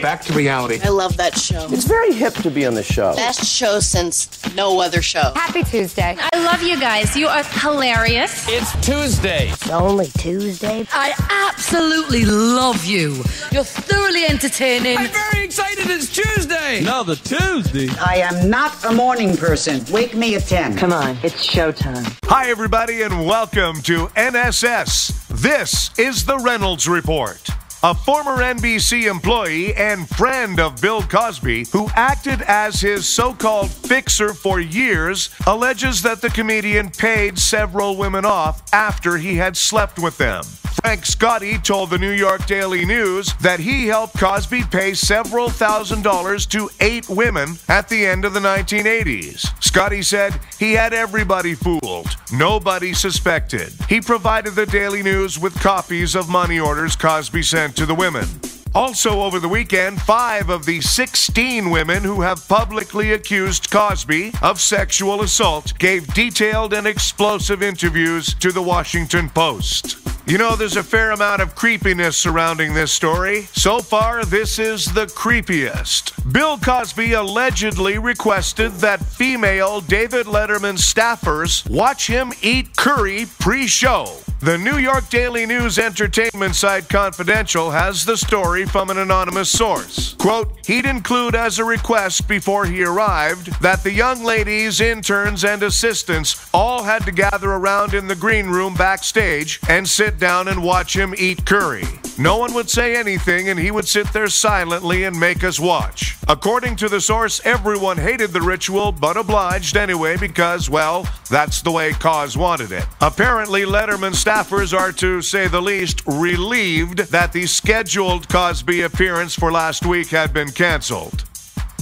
back to reality. I love that show. It's very hip to be on the show. Best show since no other show. Happy Tuesday. I love you guys. You are hilarious. It's Tuesday. It's only Tuesday. I absolutely love you. You're thoroughly entertaining. I'm very excited. It's Tuesday. Another Tuesday. I am not a morning person. Wake me at 10. Come on, it's showtime. Hi, everybody, and welcome to NSS. This is the Reynolds Report. A former NBC employee and friend of Bill Cosby, who acted as his so-called fixer for years, alleges that the comedian paid several women off after he had slept with them. Frank Scotti told the New York Daily News that he helped Cosby pay several $1,000s to 8 women at the end of the 1980s. Scotti said he had everybody fooled. Nobody suspected. He provided the Daily News with copies of money orders Cosby sent to the women. Also over the weekend, 5 of the 16 women who have publicly accused Cosby of sexual assault gave detailed and explosive interviews to the Washington Post. You know, there's a fair amount of creepiness surrounding this story. So far, this is the creepiest. Bill Cosby allegedly requested that female David Letterman staffers watch him eat curry pre-show. The New York Daily News entertainment site Confidential has the story from an anonymous source. Quote, he'd include as a request before he arrived that the young ladies, interns, and assistants all had to gather around in the green room backstage and sit down and watch him eat curry. No one would say anything and he would sit there silently and make us watch. According to the source, everyone hated the ritual but obliged anyway because, well, that's the way Cos wanted it. Apparently, Letterman staffers are, to say the least, relieved that the scheduled Cosby appearance for last week had been canceled.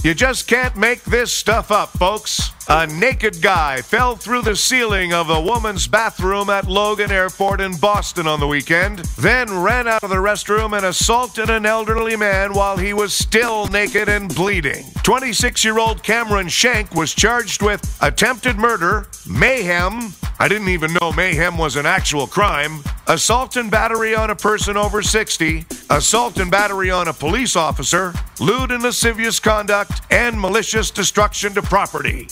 You just can't make this stuff up, folks. A naked guy fell through the ceiling of a woman's bathroom at Logan Airport in Boston on the weekend, then ran out of the restroom and assaulted an elderly man while he was still naked and bleeding. 26-year-old Cameron Shank was charged with attempted murder, mayhem, I didn't even know mayhem was an actual crime, assault and battery on a person over 60, assault and battery on a police officer, lewd and lascivious conduct, and malicious destruction to property.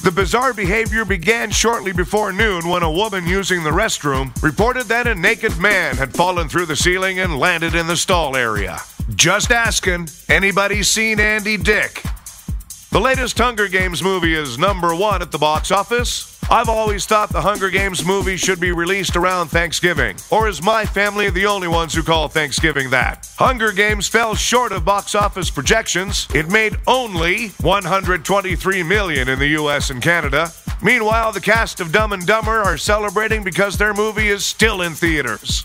The bizarre behavior began shortly before noon when a woman using the restroom reported that a naked man had fallen through the ceiling and landed in the stall area. Just asking, anybody seen Andy Dick? The latest Hunger Games movie is #1 at the box office. I've always thought the Hunger Games movie should be released around Thanksgiving. Or is my family the only ones who call Thanksgiving that? Hunger Games fell short of box office projections. It made only $123 million in the US and Canada. Meanwhile, the cast of Dumb and Dumber are celebrating because their movie is still in theaters.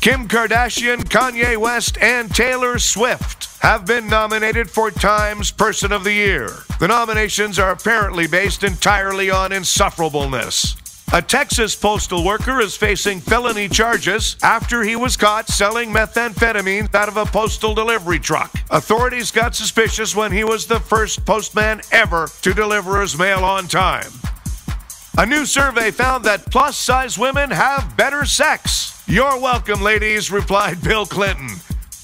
Kim Kardashian, Kanye West, and Taylor Swift have been nominated for Time's Person of the Year. The nominations are apparently based entirely on insufferableness. A Texas postal worker is facing felony charges after he was caught selling methamphetamine out of a postal delivery truck. Authorities got suspicious when he was the first postman ever to deliver his mail on time. A new survey found that plus-size women have better sex. You're welcome, ladies, replied Bill Clinton.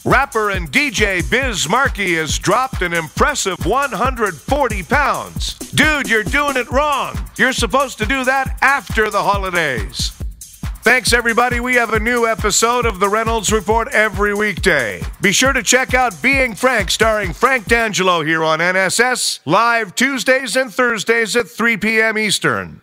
Rapper and DJ Biz Markie has dropped an impressive 140 pounds. Dude, you're doing it wrong. You're supposed to do that after the holidays. Thanks, everybody. We have a new episode of The Reynolds Report every weekday. Be sure to check out Being Frank, starring Frank D'Angelo here on NSS, live Tuesdays and Thursdays at 3 p.m. Eastern.